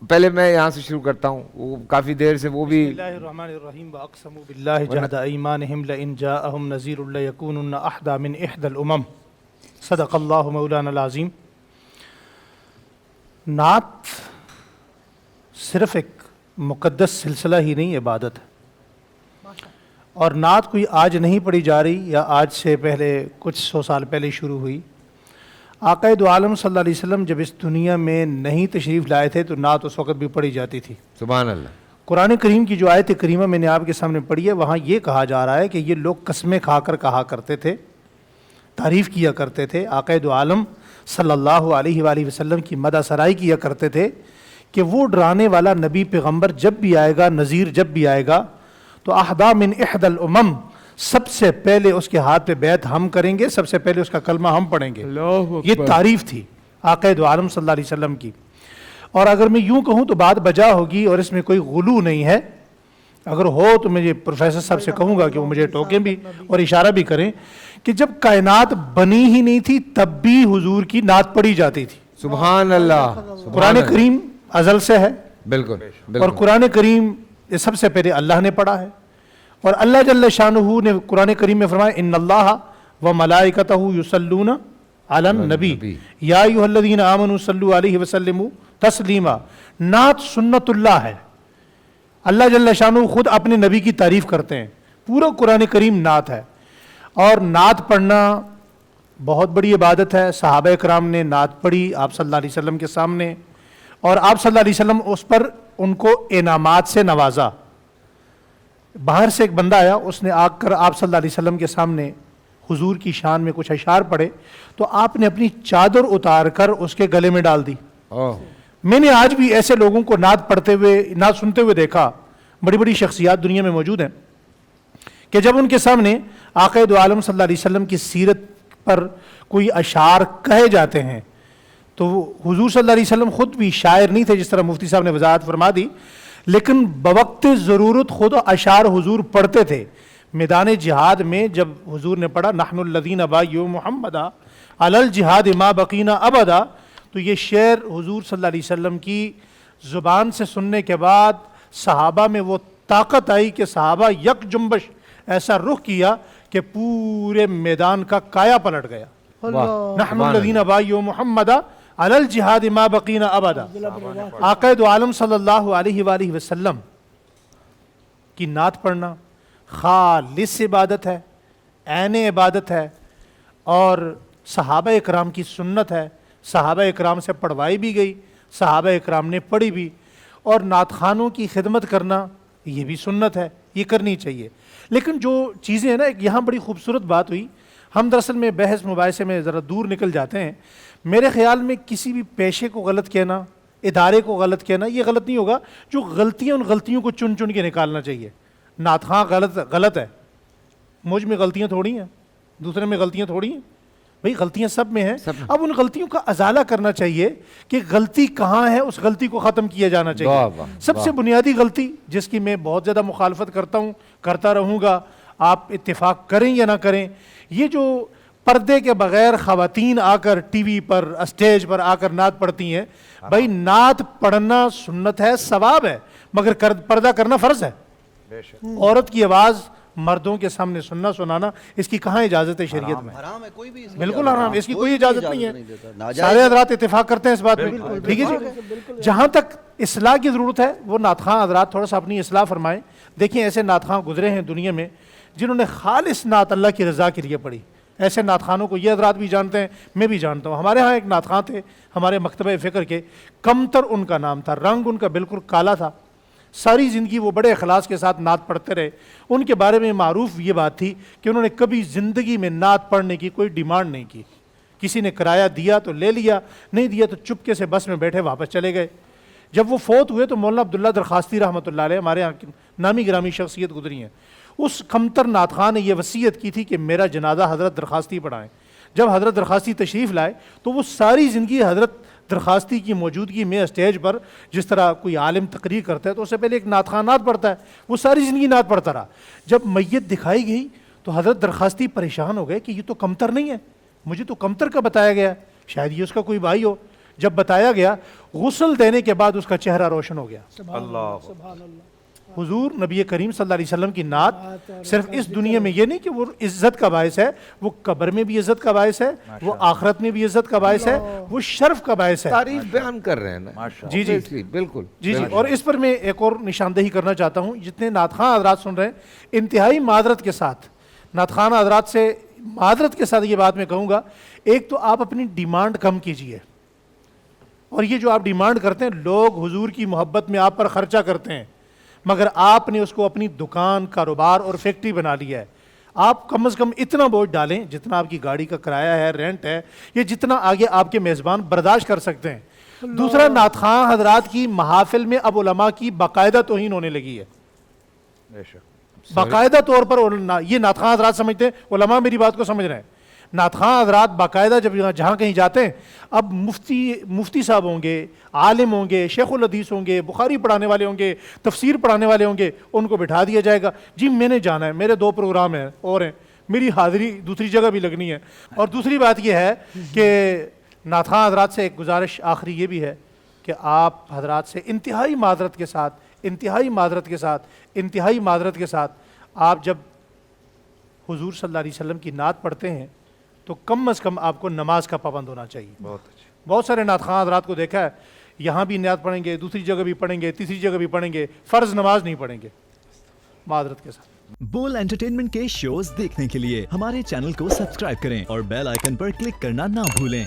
پہلے میں یہاں سے شروع کرتا ہوں، وہ کافی دیر سے وہ بھی بسم اللہ الرحمن الرحیم واقسموا باللہ جہد ایمانہم لئن جاءہم نذیر لیکونن احدی من احدی الامم صدق اللہ مولانا العظیم۔ نعت صرف ایک مقدس سلسلہ ہی نہیں، عبادت ہے، اور نعت کوئی آج نہیں پڑھی جا رہی یا آج سے پہلے کچھ 100 سال پہلے شروع ہوئی۔ آقا دو عالم صلی اللہ علیہ وسلم جب اس دنیا میں نہیں تشریف لائے تھے تو نعت اس وقت بھی پڑھی جاتی تھی۔ سبحان اللہ۔ قرآن کریم کی جو آیت کریمہ میں نے آپ کے سامنے پڑھی ہے، وہاں یہ کہا جا رہا ہے کہ یہ لوگ قسمیں کھا کر کہا کرتے تھے، تعریف کیا کرتے تھے، آقا دو عالم صلی اللہ علیہ وآلہ وسلم کی مدح سرائی کیا کرتے تھے کہ وہ ڈرانے والا نبی پیغمبر جب بھی آئے گا، نذیر جب بھی آئے گا تو احدی من احدی الامم، سب سے پہلے اس کے ہاتھ پہ بیعت ہم کریں گے، سب سے پہلے اس کا کلمہ ہم پڑھیں گے۔ یہ تعریف تھی آقا دو عالم صلی اللہ علیہ وسلم کی۔ اور اگر میں یوں کہوں تو بات بجا ہوگی اور اس میں کوئی غلو نہیں ہے، اگر ہو تو مجھے پروفیسر صاحب سے کہوں گا کہ وہ مجھے ٹوکیں بھی اور اشارہ بھی کریں کہ جب کائنات بنی ہی نہیں تھی تب بھی حضور کی نعت پڑھی جاتی تھی۔ سبحان اللہ۔ قرآن کریم ازل سے ہے، بالکل اور قرآن کریم یہ سب سے پہلے اللہ نے پڑھا ہے، اور اللہ جل شانہ نے قرآن کریم میں فرمایا ان اللہ و ملائکتہ یصلون علی النبی یا ایھا الذین آمنوا صلوا علیہ وسلموا تسلیما۔ نعت سنت اللہ ہے، اللہ جل شانہ خود اپنے نبی کی تعریف کرتے ہیں، پورا قرآن کریم نعت ہے۔ اور نعت پڑھنا بہت بڑی عبادت ہے۔ صحابہ کرام نے نعت پڑھی آپ صلی اللہ علیہ وسلم کے سامنے، اور آپ صلی اللہ علیہ وسلم اس پر ان کو انعامات سے نوازا۔ باہر سے ایک بندہ آیا، اس نے آ کر آپ صلی اللہ علیہ وسلم کے سامنے حضور کی شان میں کچھ اشعار پڑھے تو آپ نے اپنی چادر اتار کر اس کے گلے میں ڈال دی۔ میں نے آج بھی ایسے لوگوں کو نعت پڑھتے ہوئے، نعت سنتے ہوئے دیکھا، بڑی بڑی شخصیات دنیا میں موجود ہیں، کہ جب ان کے سامنے آقا دو عالم صلی اللہ علیہ وسلم کی سیرت پر کوئی اشعار کہے جاتے ہیں تو حضور صلی اللہ علیہ وسلم خود بھی شاعر نہیں تھے، جس طرح مفتی صاحب نے وضاحت فرما دی، لیکن بوقت ضرورت خود اشعار حضور پڑھتے تھے۔ میدان جہاد میں جب حضور نے پڑھا نحن الذین بایعوا محمدا علی الجہاد ما بقینا ابدا، تو یہ شعر حضور صلی اللہ علیہ وسلم کی زبان سے سننے کے بعد صحابہ میں وہ طاقت آئی کہ صحابہ یک جنبش ایسا رخ کیا کہ پورے میدان کا کایا پلٹ گیا۔ نحن الذین بایعوا محمدا علی الجہاد ما بقینا ابدا۔ آقا دو عالم صلی اللہ علیہ وآلہ وسلم کی نعت پڑھنا خالص عبادت ہے، عین عبادت ہے، اور صحابہ اکرام کی سنت ہے۔ صحابہ اکرام سے پڑھوائی بھی گئی، صحابہ اکرام نے پڑھی بھی، اور نعت خوانوں کی خدمت کرنا یہ بھی سنت ہے، یہ کرنی چاہیے۔ لیکن جو چیزیں ہیں نا، یہاں بڑی خوبصورت بات ہوئی، ہم دراصل میں بحث مباحثے میں ذرا دور نکل جاتے ہیں۔ میرے خیال میں کسی بھی پیشے کو غلط کہنا، ادارے کو غلط کہنا، یہ غلط نہیں ہوگا۔ جو غلطیاں، ان غلطیوں کو چن چن کے نکالنا چاہیے۔ نعت خواں غلط ہے، مجھ میں غلطیاں تھوڑی ہیں، دوسرے میں غلطیاں تھوڑی ہیں، بھئی غلطیاں سب میں ہیں۔ اب ان غلطیوں کا ازالہ کرنا چاہیے کہ غلطی کہاں ہے، اس غلطی کو ختم کیا جانا چاہیے۔ سب سے بنیادی غلطی جس کی میں بہت زیادہ مخالفت کرتا ہوں، کرتا رہوں گا، آپ اتفاق کریں یا نہ کریں، یہ جو پردے کے بغیر خواتین آ کر ٹی وی پر، اسٹیج پر آ کر نعت پڑھتی ہیں، بھائی نعت پڑھنا سنت ہے، ثواب ہے، مگر پردہ کرنا فرض ہے۔ عورت کی آواز مردوں کے سامنے سننا سنانا، اس کی کہاں اجازت ہے شریعت میں؟ بالکل حرام، اس کی کوئی اجازت نہیں ہے۔ سارے حضرات اتفاق کرتے ہیں اس بات میں، ٹھیک ہے جی۔ جہاں تک اصلاح کی ضرورت ہے، وہ نعت خواں حضرات تھوڑا سا اپنی اصلاح فرمائیں۔ دیکھیں ایسے نعت خواں گزرے ہیں دنیا میں جنہوں نے خالص نعت اللہ کی رضا کے لیے پڑھی۔ ایسے نعت خوانوں کو یہ حضرات بھی جانتے ہیں، میں بھی جانتا ہوں۔ ہمارے ہاں ایک نعت خواں تھے ہمارے مکتبہ فکر کے، کمتر ان کا نام تھا، رنگ ان کا بالکل کالا تھا، ساری زندگی وہ بڑے اخلاص کے ساتھ نعت پڑھتے رہے۔ ان کے بارے میں معروف یہ بات تھی کہ انہوں نے کبھی زندگی میں نعت پڑھنے کی کوئی ڈیمانڈ نہیں کی۔ کسی نے کرایہ دیا تو لے لیا، نہیں دیا تو چپکے سے بس میں بیٹھے واپس چلے گئے۔ جب وہ فوت ہوئے تو مولانا عبداللہ درخواستی رحمۃ اللہ علیہ، ہمارے یہاں نامی گرامی شخصیت گزری ہیں، اس کمتر نعت خواں نے یہ وصیت کی تھی کہ میرا جنازہ حضرت درخواستی پڑھائیں۔ جب حضرت درخواستی تشریف لائے تو وہ ساری زندگی حضرت درخواستی کی موجودگی میں اسٹیج پر جس طرح کوئی عالم تقریر کرتا ہے تو اس سے پہلے ایک نعت خواں نعت پڑھتا ہے، وہ ساری زندگی نعت پڑھتا رہا۔ جب میت دکھائی گئی تو حضرت درخواستی پریشان ہو گئے کہ یہ تو کمتر نہیں ہے، مجھے تو کمتر کا بتایا گیا، شاید یہ اس کا کوئی بھائی ہو۔ جب بتایا گیا غسل دینے کے بعد اس کا چہرہ روشن ہو گیا. اللہ حضور نبی کریم صلی اللہ علیہ وسلم کی نعت صرف اس دنیا میں یہ نہیں کہ وہ عزت کا باعث ہے، وہ قبر میں بھی عزت کا باعث ہے، وہ آخرت میں بھی عزت کا باعث ہے، وہ شرف کا باعث ہے. تعریف بیان کر رہے ہیں نا. جی جی Obviously، بالکل. جی جی. اور اس پر میں ایک اور نشاندہی کرنا چاہتا ہوں، جتنے نعت خواں حضرات سن رہے ہیں انتہائی معذرت کے ساتھ، نعت خواں حضرات سے معذرت کے ساتھ یہ بات میں کہوں گا، ایک تو آپ اپنی ڈیمانڈ کم کیجئے. اور یہ جو آپ ڈیمانڈ کرتے ہیں، لوگ حضور کی محبت میں آپ پر خرچہ کرتے ہیں، مگر آپ نے اس کو اپنی دکان، کاروبار اور فیکٹری بنا لیا ہے. آپ کم از کم اتنا بوجھ ڈالیں جتنا آپ کی گاڑی کا کرایہ ہے، رینٹ ہے، یہ جتنا آگے آپ کے میزبان برداشت کر سکتے ہیں. دوسرا، نعت خواں حضرات کی محافل میں اب علماء کی باقاعدہ توہین ہونے لگی ہے. بے شک. باقاعدہ طور پر یہ نعت خواں حضرات سمجھتے ہیں، علماء میری بات کو سمجھ رہے ہیں. نعت خواں حضرات باقاعدہ جب جہاں کہیں جاتے ہیں، اب مفتی صاحب ہوں گے، عالم ہوں گے، شیخ الحدیث ہوں گے، بخاری پڑھانے والے ہوں گے، تفسیر پڑھانے والے ہوں گے، ان کو بٹھا دیا جائے گا. جی میں نے جانا ہے، میرے 2 پروگرام ہیں اور ہیں، میری حاضری دوسری جگہ بھی لگنی ہے. اور دوسری بات یہ ہے کہ نعت خواں حضرات سے ایک گزارش آخری یہ بھی ہے کہ آپ حضرات سے انتہائی معذرت کے ساتھ آپ جب حضور صلی اللہ علیہ وسلم کی نعت پڑھتے ہیں تو کم از کم آپ کو نماز کا پابند ہونا چاہیے. بہت سارے نعت خواں حضرات کو دیکھا ہے، یہاں بھی نعت پڑھیں گے، دوسری جگہ بھی پڑھیں گے، تیسری جگہ بھی پڑھیں گے، فرض نماز نہیں پڑھیں گے. معذرت کے ساتھ. بول انٹرٹینمنٹ کے شوز دیکھنے کے لیے ہمارے چینل کو سبسکرائب کریں اور بیل آئیکن پر کلک کرنا نہ بھولیں.